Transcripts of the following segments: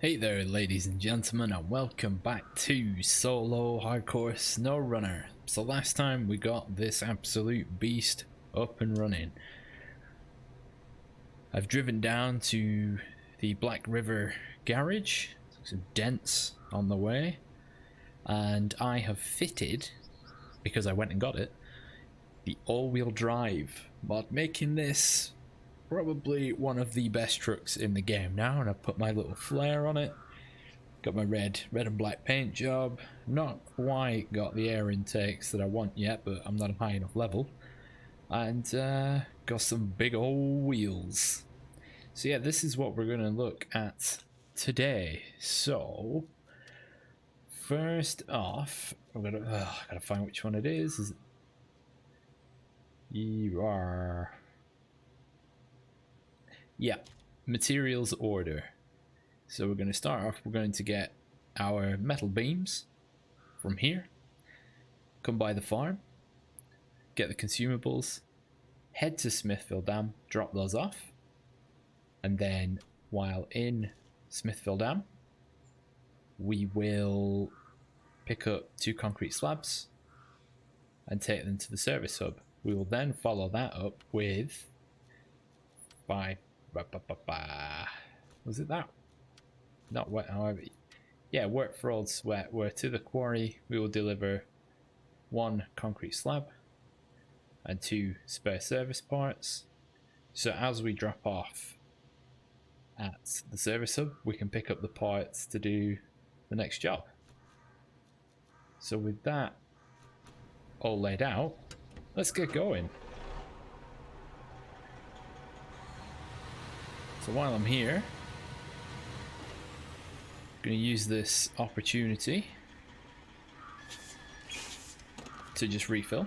Hey there ladies and gentlemen, and welcome back to Solo Hardcore Snowrunner. So last time we got this absolute beast up and running. I've driven down to the Black River garage, some dents on the way, and I have fitted, because I went and got it, the all-wheel drive mod, making this probably one of the best trucks in the game now. And I've put my little flare on it, got my red and black paint job, not quite got the air intakes that I want yet, but I'm not a high enough level, and got some big old wheels. So yeah, this is what we're gonna look at today. So first off, I'm gonna I gotta find which one it is. You are, yeah, materials order. So we're going to start off, we're going to get our metal beams from here, come by the farm, get the consumables, head to Smithville Dam, drop those off, and then while in Smithville Dam, we will pick up 2 concrete slabs and take them to the service hub. We will then follow that up with was it that? Not wet, however. Yeah, work for old sweat, where to the quarry we will deliver 1 concrete slab and 2 spare service parts. So as we drop off at the service hub, we can pick up the parts to do the next job. So with that all laid out, let's get going. So while I'm here, I'm going to use this opportunity to just refill.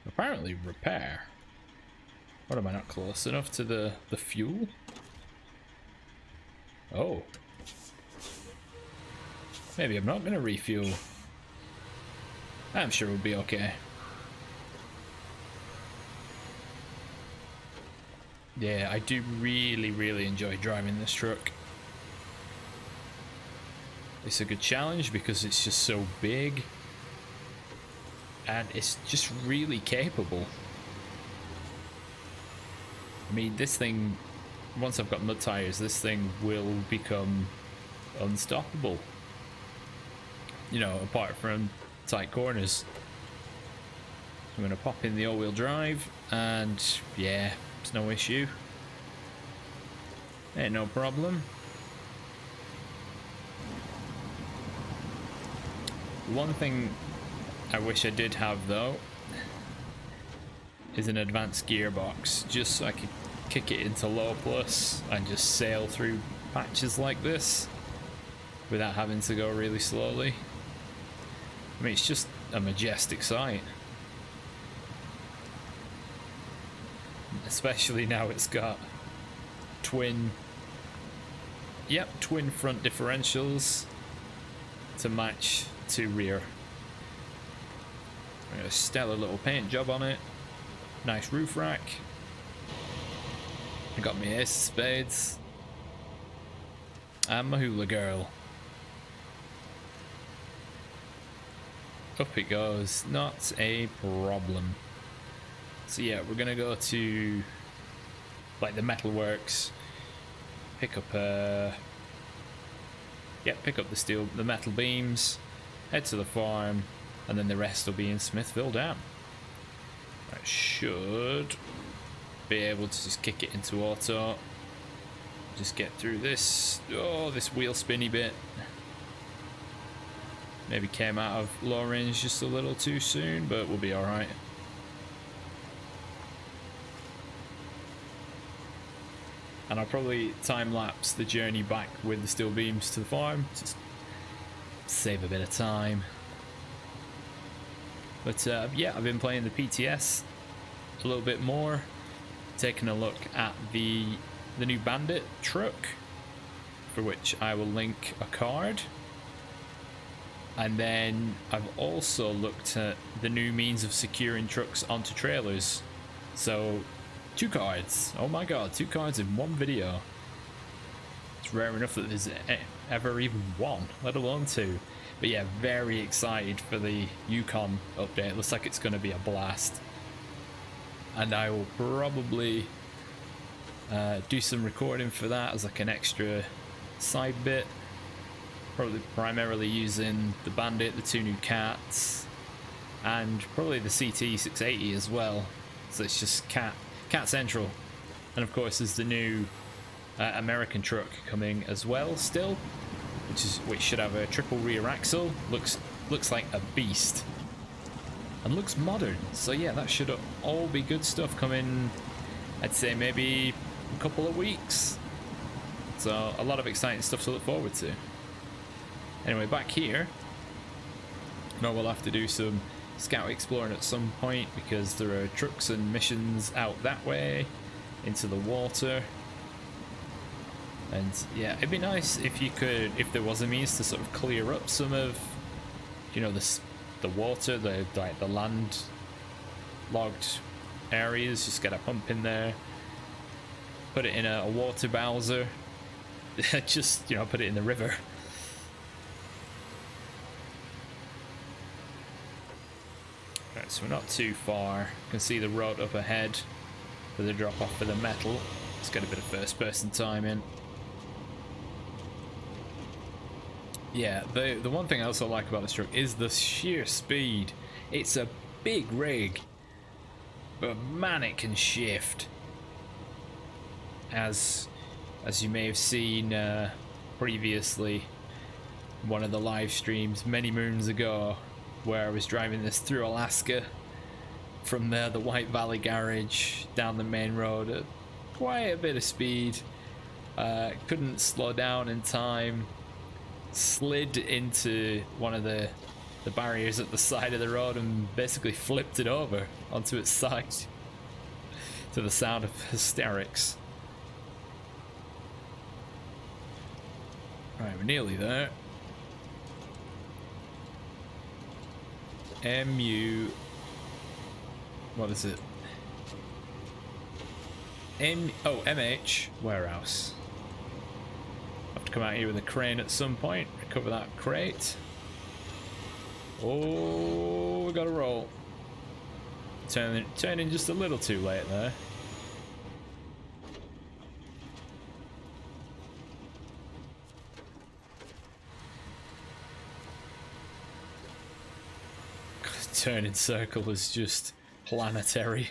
Apparently repair. What, am I not close enough to the fuel? Oh. Maybe I'm not going to refuel. I'm sure we'll be okay. Yeah, I do really enjoy driving this truck. It's a good challenge because it's just so big and it's just really capable. I mean, this thing, once I've got mud tires, this thing will become unstoppable. You know, apart from tight corners. I'm gonna pop in the all-wheel drive and yeah, it's no issue. Ain't no problem. One thing I wish I did have though is an advanced gearbox, just so I could kick it into low plus and just sail through patches like this without having to go really slowly. I mean, it's just a majestic sight. Especially now it's got twin front differentials to match to rear. Got a stellar little paint job on it. Nice roof rack. I got my ace of spades. And my hula girl. Up it goes, not a problem. So yeah, we're gonna go to like the metalworks, pick up pick up the metal beams, head to the farm, and then the rest will be in Smithville Dam. I should be able to just kick it into auto, just get through this wheel spinny bit. Maybe came out of low range just a little too soon, but we'll be alright. And I'll probably time-lapse the journey back with the steel beams to the farm, just save a bit of time. But yeah, I've been playing the PTS a little bit more, taking a look at the new Bandit truck, for which I will link a card. And then I've also looked at the new means of securing trucks onto trailers. So 2 cards. Oh my god, 2 cards in one video. It's just rare enough that there's ever even one, let alone two. But yeah, very excited for the Yukon update. Looks like it's going to be a blast. And I will probably do some recording for that as like an extra side bit. Probably primarily using the Bandit, the two new cats, and probably the CT 680 as well. So it's just cat central. And of course there's the new American truck coming as well still, which should have a triple rear axle. Looks like a beast and looks modern. So yeah, that should all be good stuff coming, I'd say maybe a couple of weeks. So a lot of exciting stuff to look forward to. Anyway, back here, now we'll have to do some scout exploring at some point because there are trucks and missions out that way into the water. And yeah, it'd be nice if you could, if there was a means to sort of clear up some of, you know, the water, the land logged areas. Just get a pump in there, put it in a water bowser, just, you know, put it in the river. Right, so we're not too far. You can see the road up ahead for the drop off for the metal. Let's get a bit of first person time in. Yeah, the one thing I also like about this truck is the sheer speed. It's a big rig, but man, it can shift. As you may have seen previously, one of the live streams many moons ago, where I was driving this through Alaska from the White Valley garage down the main road at quite a bit of speed. Couldn't slow down in time. Slid into one of the barriers at the side of the road and basically flipped it over onto its side to the sound of hysterics. Right, we're nearly there. What is it? MH warehouse. Have to come out here with a crane at some point, recover that crate. Oh, we got to roll. Turning just a little too late there. Turning circle is just planetary.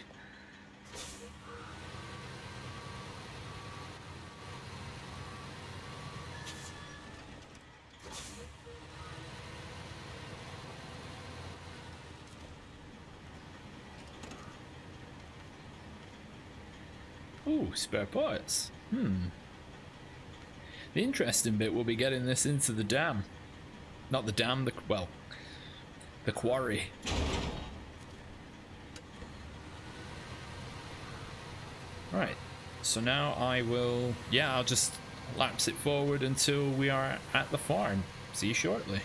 Ooh, spare parts. The interesting bit will be getting this into the dam. Not the dam, the quarry. Right, so now I'll just lapse it forward until we are at the farm. See you shortly.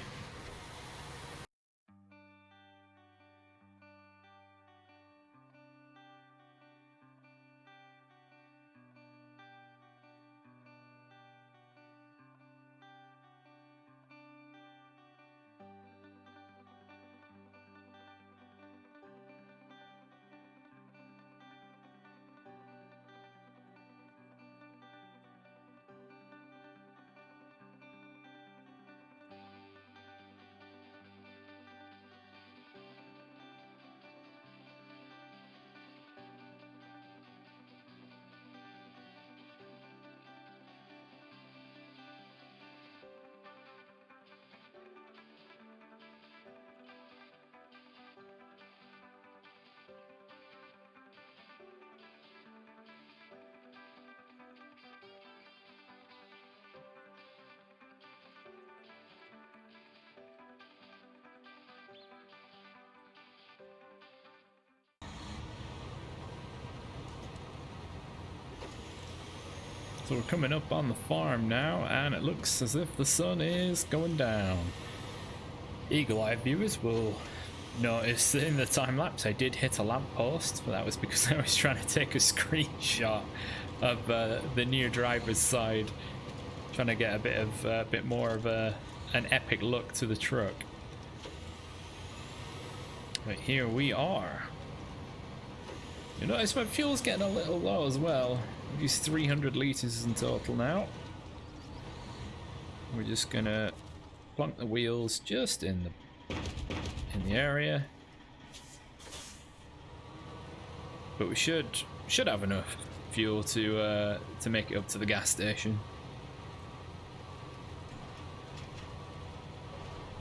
So we're coming up on the farm now, and it looks as if the sun is going down. Eagle-eye viewers will notice that in the time lapse I did hit a lamppost, but that was because I was trying to take a screenshot of the near driver's side Trying to get a bit more of an epic look to the truck. Right, here we are. You notice my fuel's getting a little low as well. We've used 300 litres in total now. We're just gonna plunk the wheels just in the area. But we should have enough fuel to make it up to the gas station.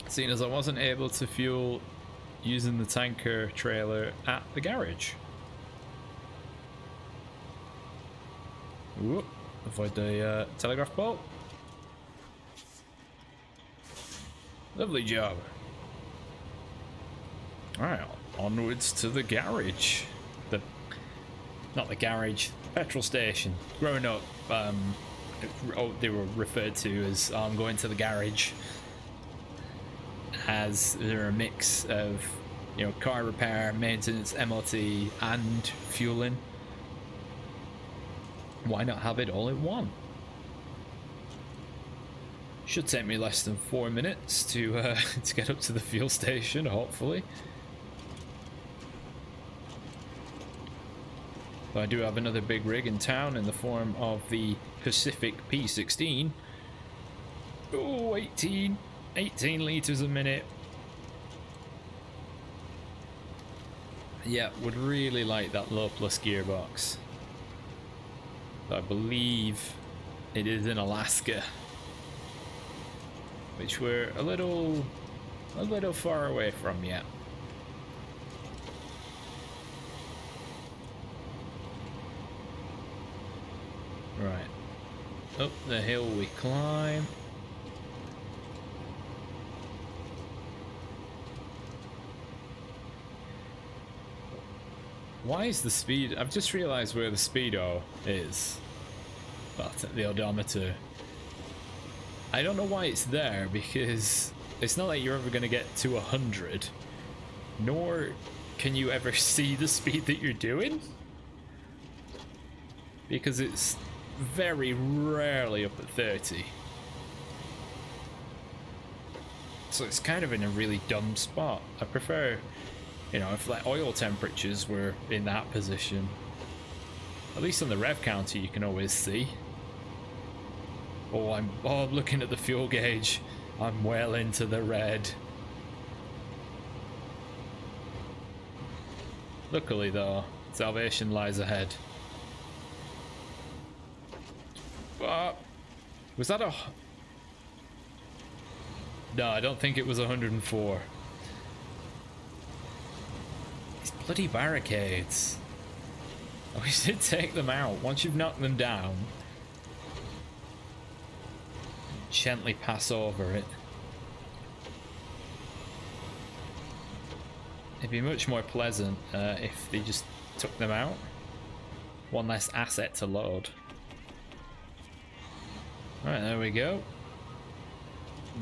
Seeing as I wasn't able to fuel using the tanker trailer at the garage. Whoop, avoid the telegraph pole. Lovely job. Alright, onwards to the garage. Not the garage, petrol station. Growing up, they were referred to as I'm going to the garage, as they're a mix of, you know, car repair, maintenance, MOT, and fueling. Why not have it all in one? Should take me less than 4 minutes to get up to the fuel station, hopefully. But I do have another big rig in town in the form of the Pacific P16. Oh, 18 litres a minute. Yeah, would really like that low plus gearbox. I believe it is in Alaska, which we're a little far away from yet. Right, up the hill we climb. Why is the speed? I've just realized where the speedo is. But the odometer. I don't know why it's there, because it's not like you're ever going to get to 100, nor can you ever see the speed that you're doing, because it's very rarely up at 30. So it's kind of in a really dumb spot. I prefer, you know, if like oil temperatures were in that position, at least on the rev counter you can always see. Oh, I'm looking at the fuel gauge. I'm well into the red. Luckily though, salvation lies ahead. Was that a... No, I don't think it was 104. These bloody barricades. Oh, we should take them out. Once you've knocked them down, gently pass over it. It'd be much more pleasant if they just took them out. One less asset to load. Right, there we go.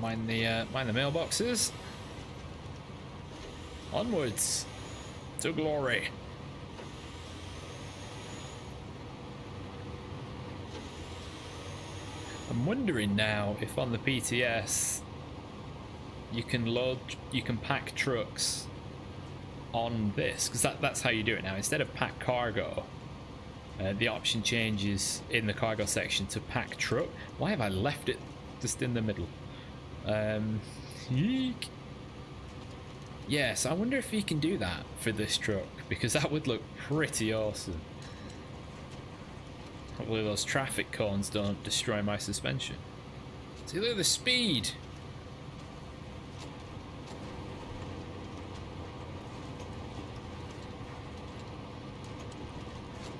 Mind the mailboxes. Onwards to glory. I'm wondering now if on the PTS you can pack trucks on this, because that's how you do it now. Instead of pack cargo, the option changes in the cargo section to pack truck. Why have I left it just in the middle? Yeek. Yes, I wonder if you can do that for this truck, because that would look pretty awesome. Hopefully those traffic cones don't destroy my suspension. See, look at the speed!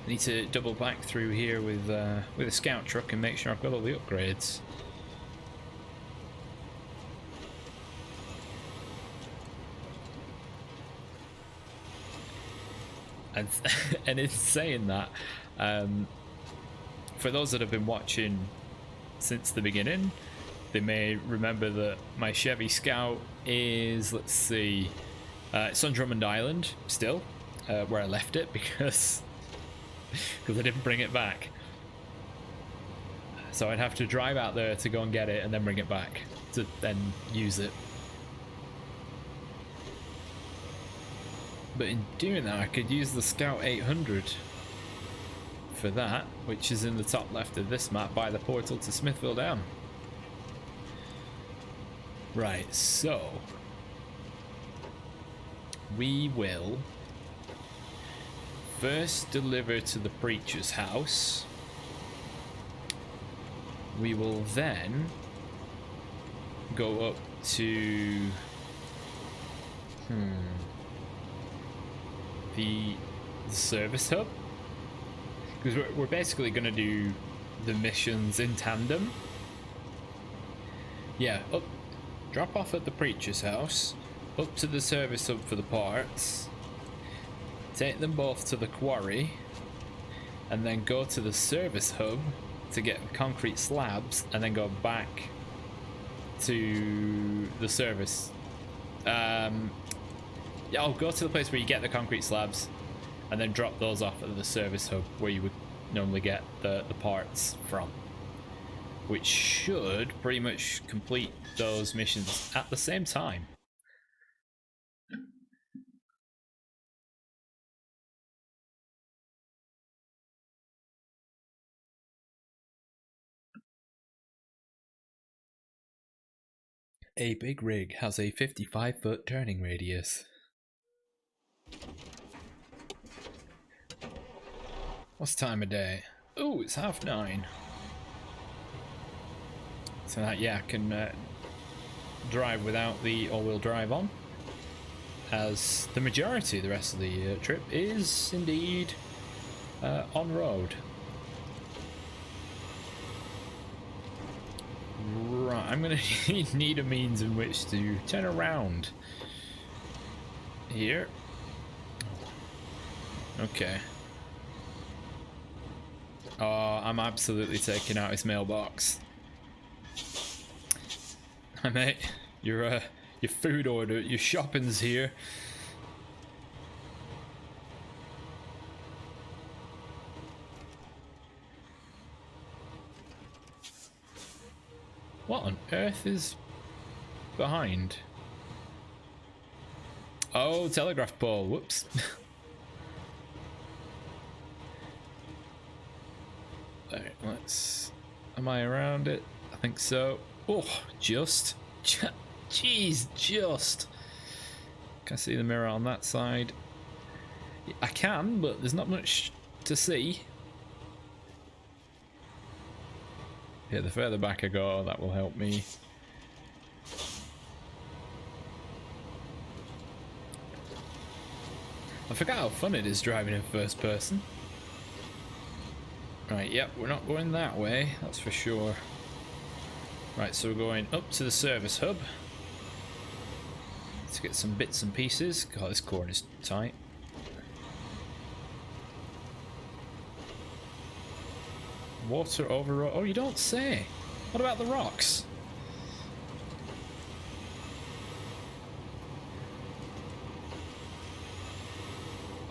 I need to double back through here with a scout truck and make sure I've got all the upgrades. And in saying that, for those that have been watching since the beginning, they may remember that my Chevy Scout is, let's see, it's on Drummond Island still, where I left it because I didn't bring it back. So I'd have to drive out there to go and get it and then bring it back to then use it. But in doing that, I could use the Scout 800 for that, which is in the top left of this map by the portal to Smithville Dam. Right, so we will first deliver to the preacher's house. We will then go up to the service hub, because we're basically going to do the missions in tandem. Yeah, drop off at the preacher's house, up to the service hub for the parts, take them both to the quarry, and then go to the service hub to get concrete slabs, and then go back to the service. Yeah, I'll go to the place where you get the concrete slabs and then drop those off at the service hub where you would normally get the parts from, which should pretty much complete those missions at the same time. A big rig has a 55-foot turning radius. What's time of day? Oh, it's 9:30. So that, yeah, I can drive without the all-wheel drive on, as the majority of the rest of the trip is indeed on-road. Right, I'm going to need a means in which to turn around here. Okay. Oh, I'm absolutely taking out his mailbox. Hi mate, your food order, your shopping's here. What on earth is behind? Oh, telegraph pole, whoops. Alright, let's... Am I around it? I think so. Oh, just. Jeez, just. Can I see the mirror on that side? I can, but there's not much to see. Yeah, the further back I go, that will help me. I forgot how fun it is driving in first person. Right, yep, we're not going that way, that's for sure. Right, so we're going up to the service hub to get some bits and pieces. God, this corn is tight. Water overrode. Oh, you don't say. What about the rocks?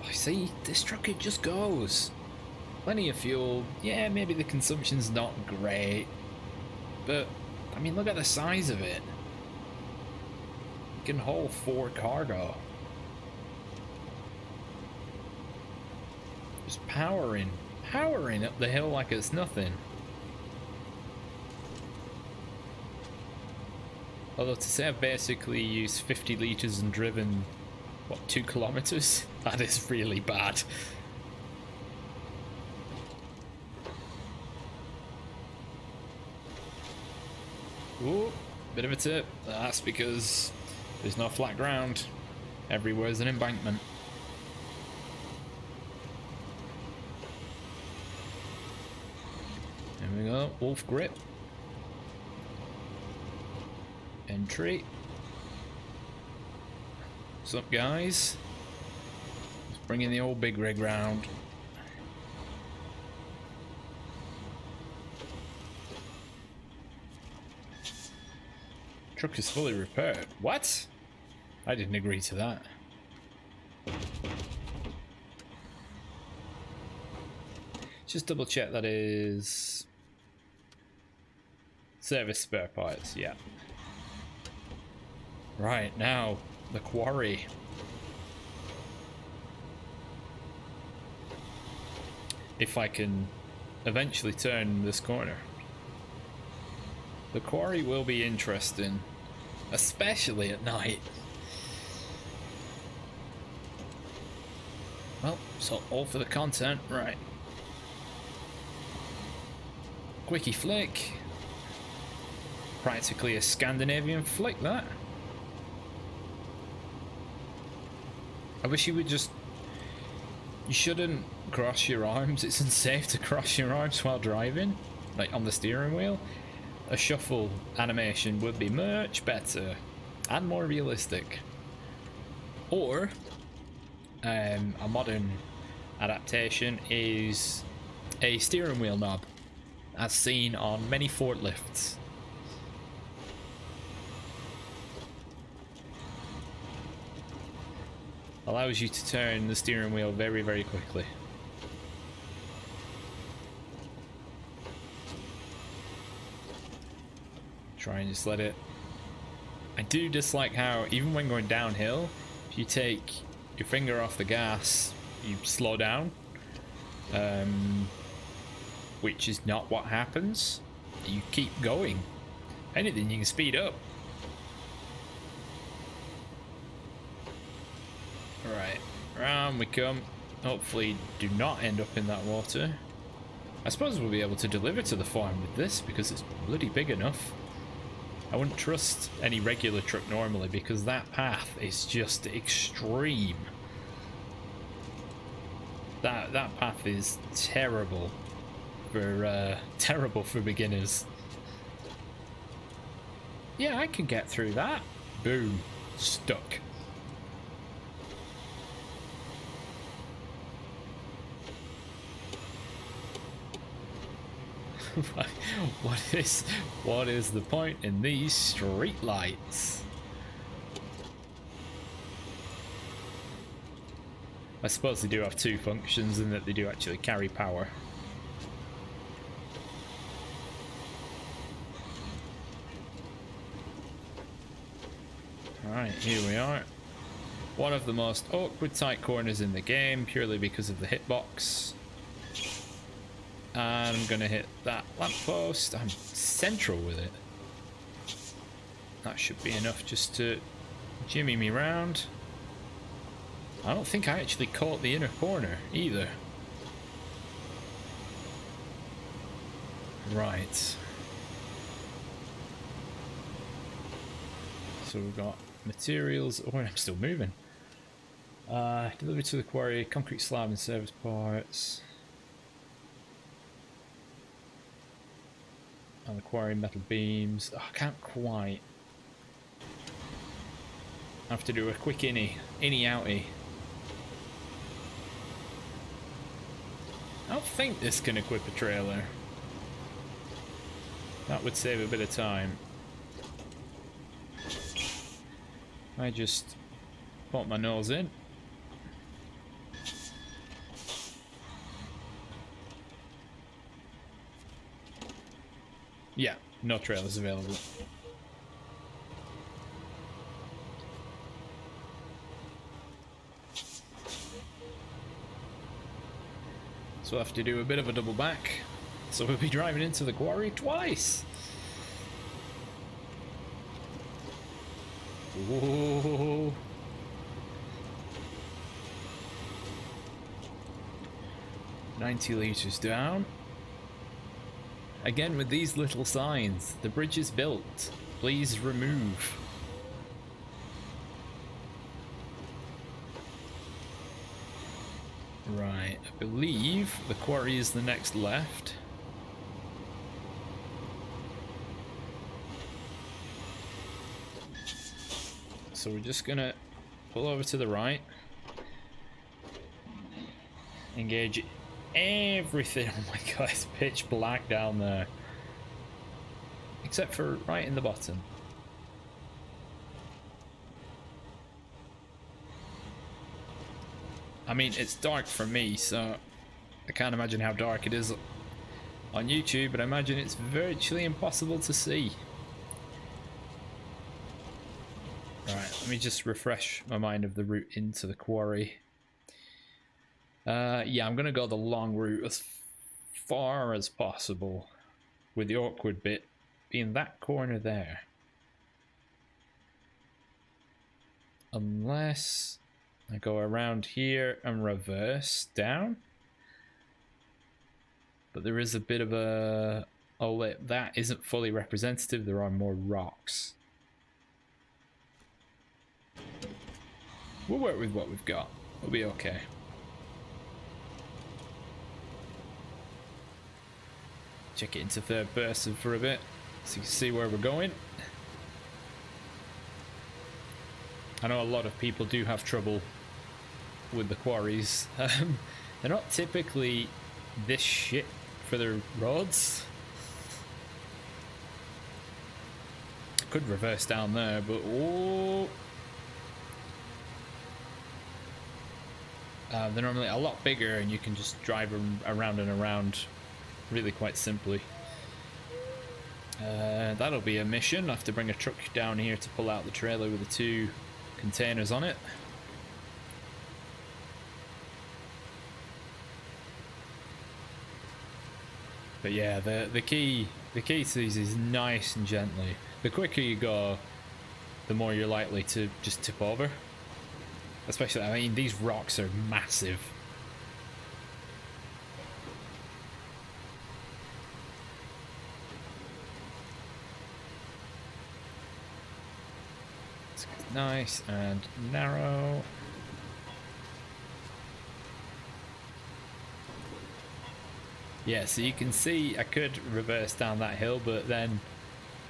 I see, this truck, it just goes. Plenty of fuel. Yeah, maybe the consumption's not great, but I mean, look at the size of it. It can hold 4 cargo. Just powering up the hill like it's nothing. Although to say I've basically used 50 litres and driven, what, 2 kilometres? That is really bad. Ooh, bit of a tip. That's because there's no flat ground. Everywhere's an embankment. There we go, wolf grip. Entry. What's up, guys? Just bringing the old big rig round. Truck is fully repaired. What? I didn't agree to that. Just double check that is Service spare parts, yeah. Right, now, the quarry. If I can eventually turn this corner. The quarry will be interesting, especially at night. Well, so all for the content, right. Quickie flick. Practically a Scandinavian flick, that. I wish you would just... You shouldn't cross your arms. It's unsafe to cross your arms while driving, like on the steering wheel. A shuffle animation would be much better and more realistic. Or a modern adaptation is a steering wheel knob, as seen on many forklifts. Allows you to turn the steering wheel very, very quickly. Try and just let it... I do dislike how, even when going downhill, if you take your finger off the gas, you slow down. Which is not what happens. You keep going. If anything, you can speed up. Right, round we come. Hopefully do not end up in that water. I suppose we'll be able to deliver to the farm with this because it's bloody big enough. I wouldn't trust any regular truck normally because that path is just extreme. That path is terrible for beginners. Yeah, I can get through that. Boom, stuck. What is the point in these street lights? I suppose they do have two functions in that they do actually carry power. Alright, here we are. One of the most awkward tight corners in the game, purely because of the hitbox. And I'm gonna hit that lamppost. I'm central with it. That should be enough just to jimmy me round. I don't think I actually caught the inner corner either. Right. So we've got materials. Oh, I'm still moving. Deliver to the quarry, concrete slab and service parts. And the quarry, metal beams. Oh, I can't quite. I have to do a quick innie outie. I don't think this can equip a trailer. That would save a bit of time. I just put my nose in. Yeah, no trailers available. So we'll have to do a bit of a double back. So we'll be driving into the quarry twice. Whoa. $90 liters down. Again with these little signs. The bridge is built. Please remove. Right, I believe the quarry is the next left. So we're just gonna pull over to the right. Engage everything. Oh my god, it's pitch black down there. Except for right in the bottom. I mean, it's dark for me, so I can't imagine how dark it is on YouTube, but I imagine it's virtually impossible to see. Right, let me just refresh my mind of the route into the quarry. Yeah, I'm gonna go the long route as far as possible, with the awkward bit being that corner there. Unless I go around here and reverse down. But there is a bit of a... Oh wait, that isn't fully representative, there are more rocks. We'll work with what we've got, we'll be okay. Check it into third person for a bit, so you can see where we're going. I know a lot of people do have trouble with the quarries. They're not typically this shit for their roads. Could reverse down there, but oh, they're normally a lot bigger, and you can just drive them around and around really quite simply. That'll be a mission. I have to bring a truck down here to pull out the trailer with the 2 containers on it. But yeah, the key to these is nice and gently. The quicker you go, the more you're likely to just tip over. Especially, I mean, these rocks are massive. It's nice and narrow. Yeah, so you can see I could reverse down that hill, but then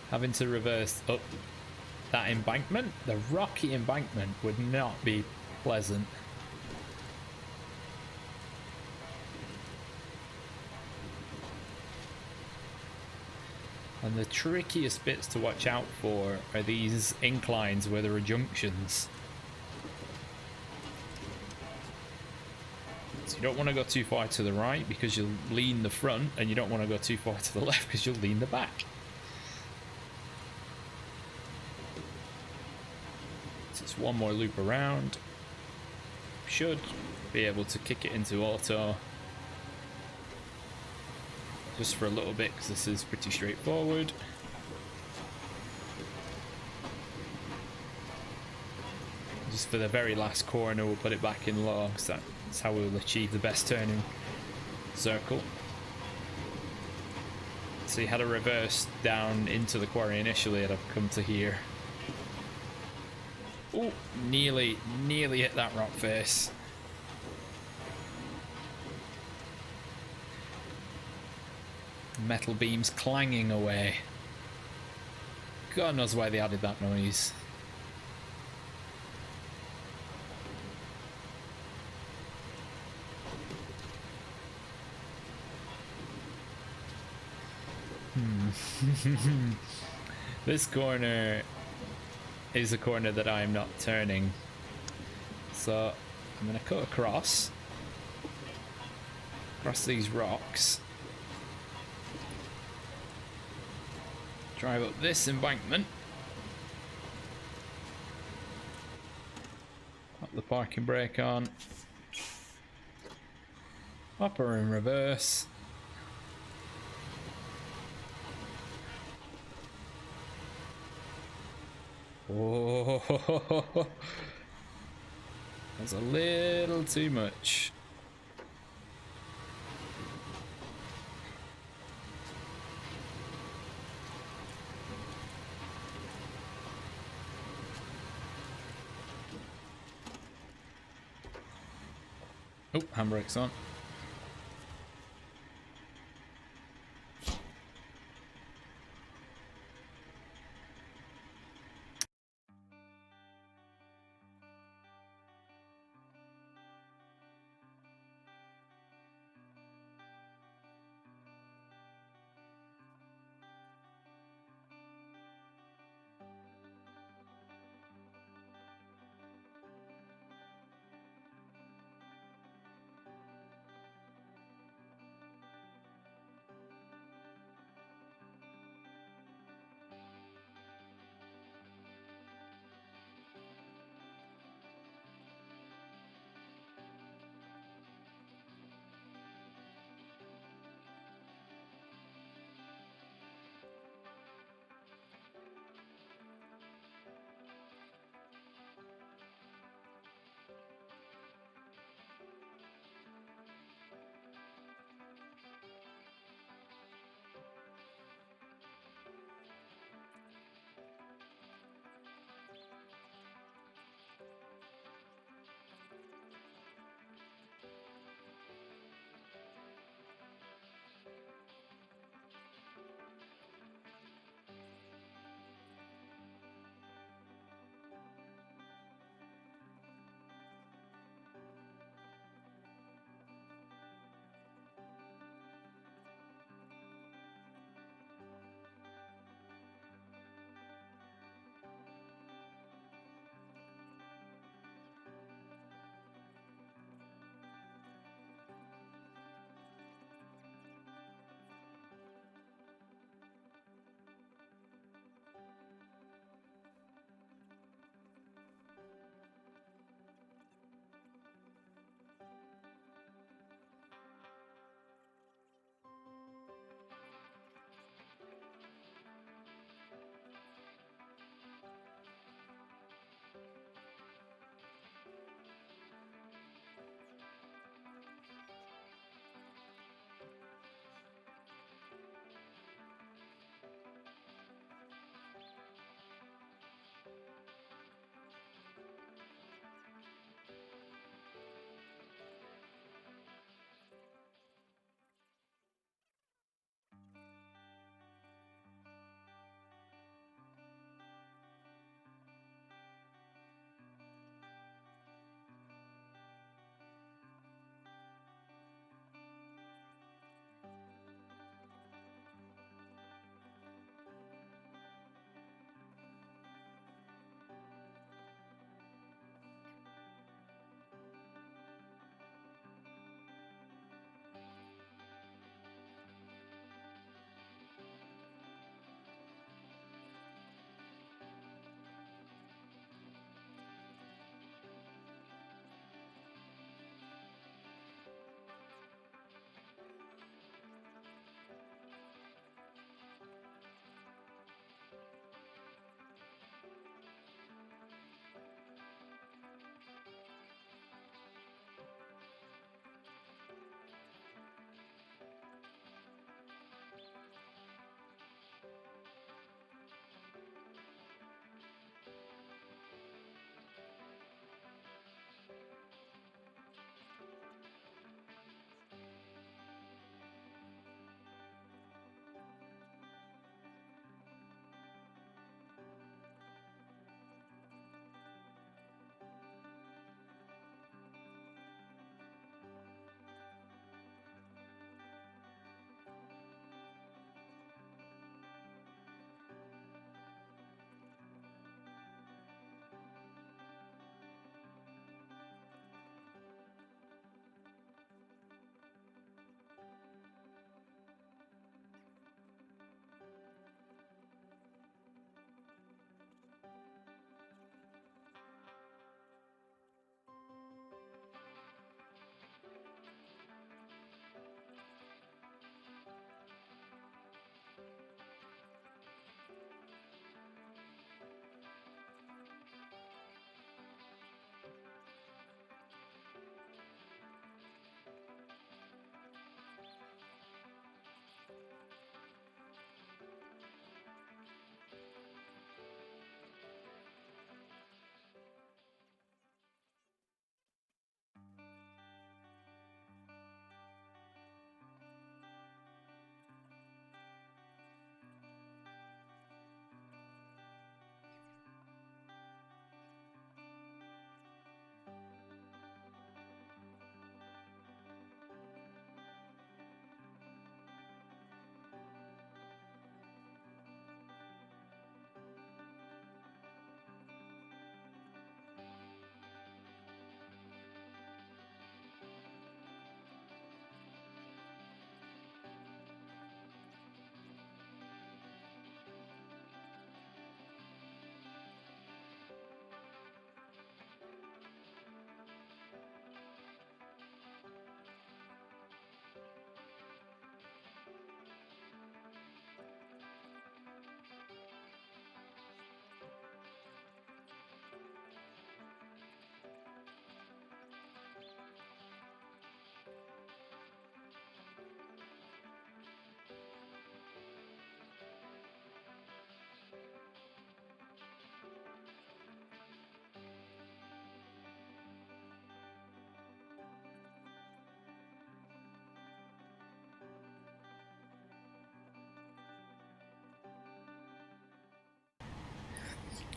having to reverse up that embankment, the rocky embankment, would not be pleasant. And the trickiest bits to watch out for are these inclines where there are junctions. So you don't want to go too far to the right because you'll lean the front, and you don't want to go too far to the left because you'll lean the back. So it's one more loop around. Should be able to kick it into auto just for a little bit, because this is pretty straightforward. Just for the very last corner, we'll put it back in low, so that's how we'll achieve the best turning circle. So you had a reverse down into the quarry initially, and I've come to here. Oh, nearly hit that rock face. Metal beams clanging away. God knows why they added that noise. This corner is a corner that I'm not turning, so I'm going to cut across these rocks, drive up this embankment, pop the parking brake on, hopper in reverse. Oh, that's a little too much. Oh, handbrake's on.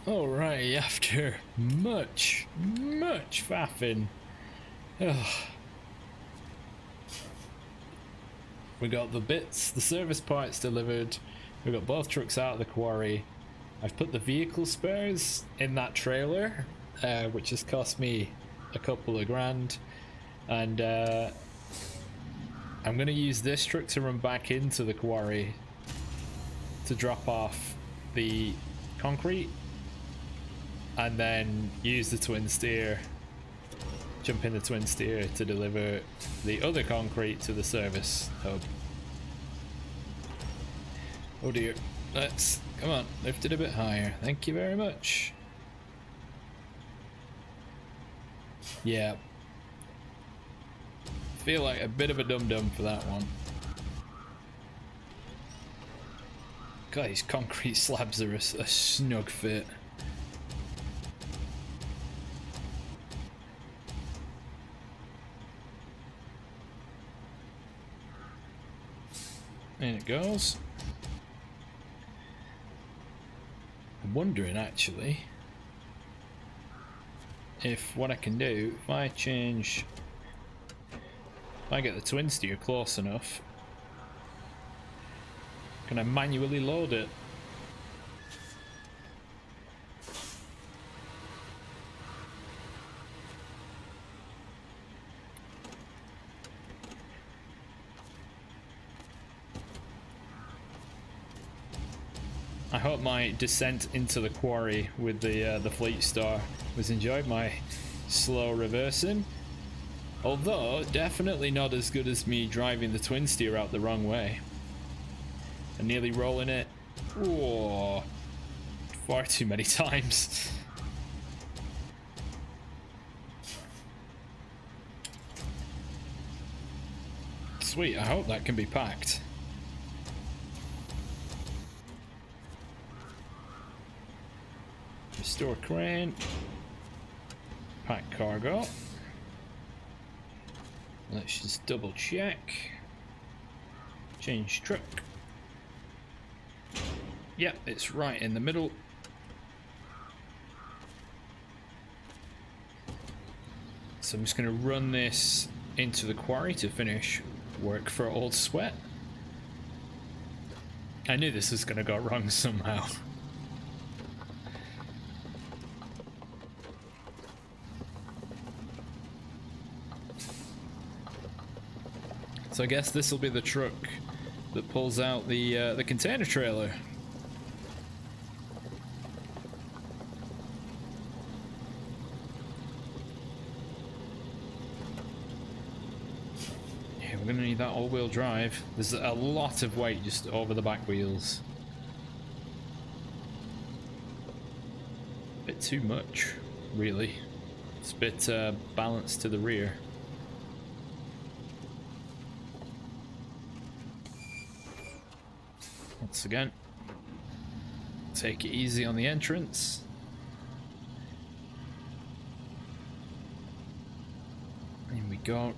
Alright, after much faffing. Ugh. We got the bits, the service parts delivered. We got both trucks out of the quarry. I've put the vehicle spares in that trailer, which has cost me a couple of grand. And I'm going to use this truck to run back into the quarry to drop off the concrete, and then use the TwinSteer, jump in the TwinSteer to deliver the other concrete to the service hub. Oh dear, let's, come on, lift it a bit higher. Thank you very much. Yeah. Feel like a bit of a dum-dum for that one. God, these concrete slabs are a snug fit. In it goes. I'm wondering actually if what I can do, if I change, if I get the TwinSteer close enough, can I manually load it? I hope my descent into the quarry with the Fleet Star was enjoyed. My slow reversing, although definitely not as good as me driving the TwinSteer out the wrong way and nearly rolling it. Whoa, far too many times. Sweet, I hope that can be packed. Restore crane. Pack cargo. Let's just double check. Change truck. Yep, it's right in the middle. So I'm just going to run this into the quarry to finish work for Old Sweat. I knew this was going to go wrong somehow. So I guess this will be the truck that pulls out the container trailer. Yeah, we're gonna need that all-wheel drive. There's a lot of weight just over the back wheels. Bit too much, really. It's a bit balanced to the rear. Once again, take it easy on the entrance. In we go,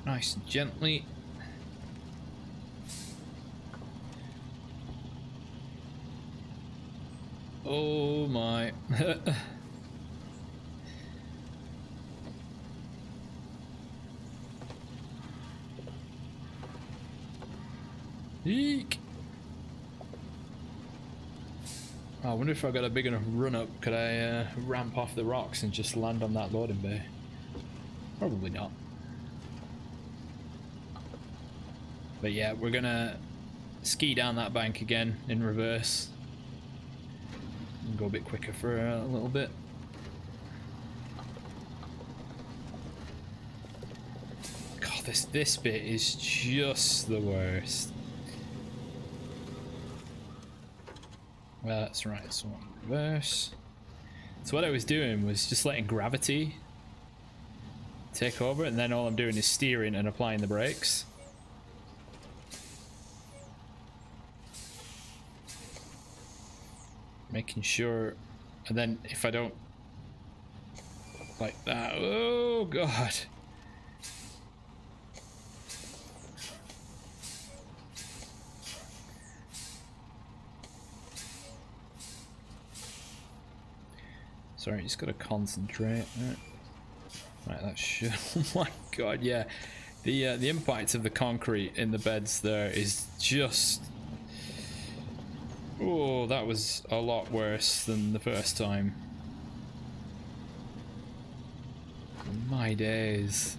nice and gently. Oh my. Eek. I wonder if I got a big enough run up, could I ramp off the rocks and just land on that loading bay? Probably not. But yeah, we're gonna ski down that bank again in reverse and go a bit quicker for a little bit. God, this bit is just the worst. Well, that's right, so reverse. So what I was doing was just letting gravity take over, and then all I'm doing is steering and applying the brakes. Making sure, and then if I don't, like that, oh god. Sorry, just gotta concentrate. Right, that should. Oh my god, yeah. The impact of the concrete in the beds there is just. Oh, that was a lot worse than the first time. My days.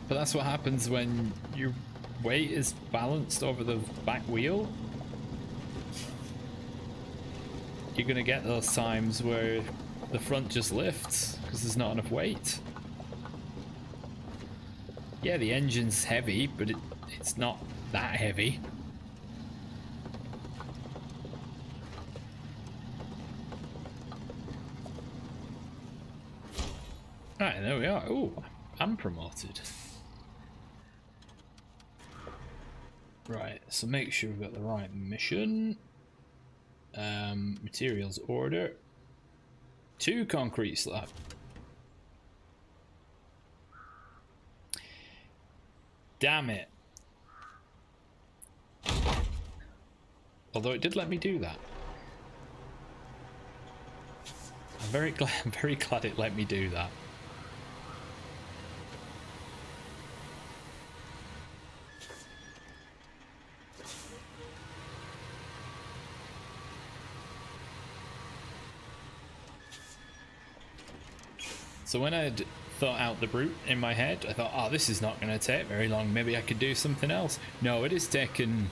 But that's what happens when your weight is balanced over the back wheel. You're gonna get those times where the front just lifts because there's not enough weight. Yeah, the engine's heavy, but it's not that heavy. Right, there we are. Oh, I'm promoted. Right, so make sure we've got the right mission. Materials order. 2 concrete slab. Damn it. Although it did let me do that. I'm very glad it let me do that. So when I'd thought out the route in my head, I thought, oh, this is not going to take very long. Maybe I could do something else. No, it has taken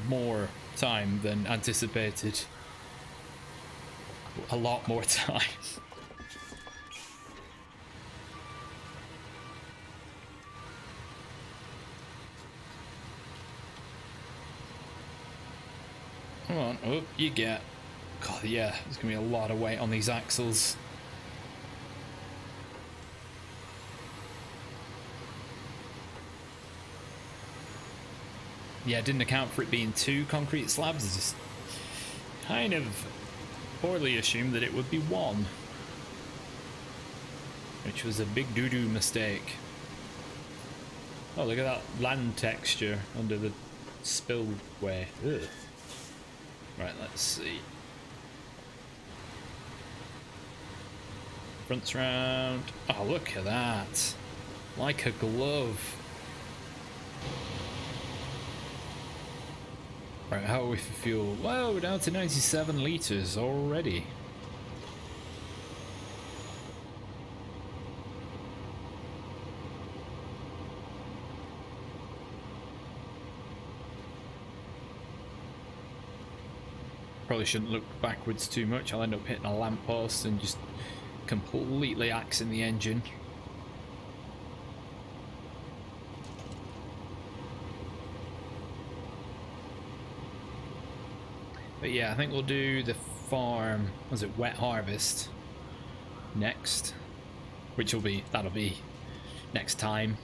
more time than anticipated. A lot more time. Come on, up you get. God, yeah, there's going to be a lot of weight on these axles. Yeah, I didn't account for it being 2 concrete slabs. I just kind of poorly assumed that it would be 1. Which was a big doo-doo mistake. Oh, look at that land texture under the spillway. Ugh. Right, let's see. Front's round. Oh, look at that. Like a glove. Right, how are we for fuel? Well, we're down to 97 litres already. Probably shouldn't look backwards too much. I'll end up hitting a lamppost and just completely axing the engine. But yeah, I think we'll do the farm, was it wet harvest next, which that'll be next time.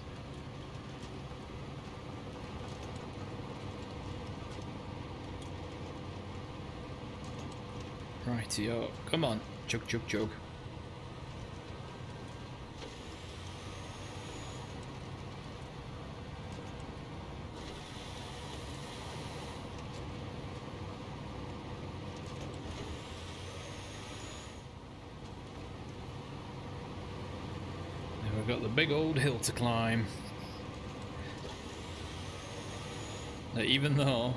Rightio, come on, chug chug chug. We've got the big old hill to climb. Now, even though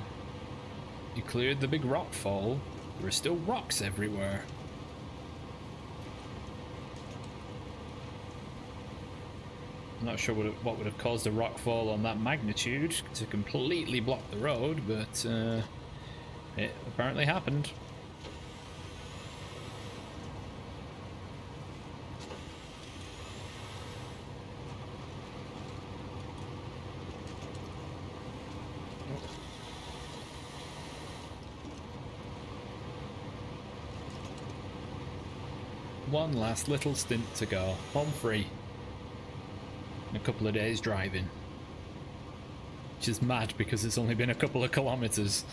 you cleared the big rock fall, there are still rocks everywhere. I'm not sure what would have caused a rock fall on that magnitude to completely block the road, but it apparently happened. One last little stint to go. Home free. In a couple of days driving. Which is mad because it's only been a couple of kilometers.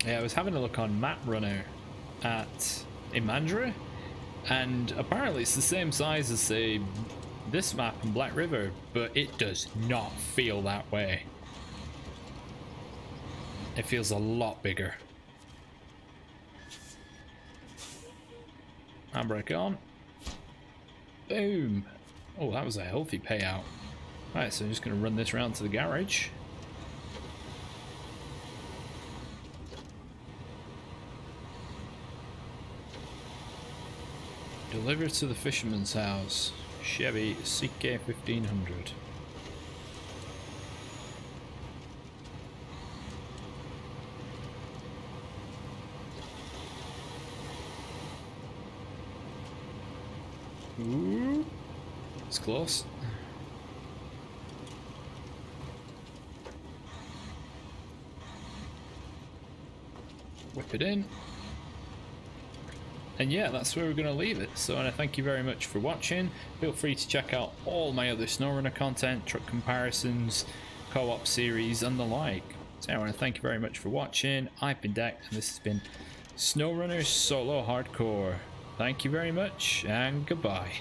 Yeah, I was having a look on Map Runner in Mandra, And apparently it's the same size as, say, this map in Black River, but it does not feel that way. It feels a lot bigger. Handbrake on. Boom. Oh, that was a healthy payout. Alright, so I'm just going to run this round to the garage. Deliver to the fisherman's house. Chevy CK 1500. Ooh, it's close. Whip it in. And yeah, that's where we're going to leave it. So I thank you very much for watching. Feel free to check out all my other Snowrunner content, truck comparisons, co-op series and the like. So I want to thank you very much for watching. I've been Deck and this has been Snowrunner Solo Hardcore. Thank you very much and goodbye.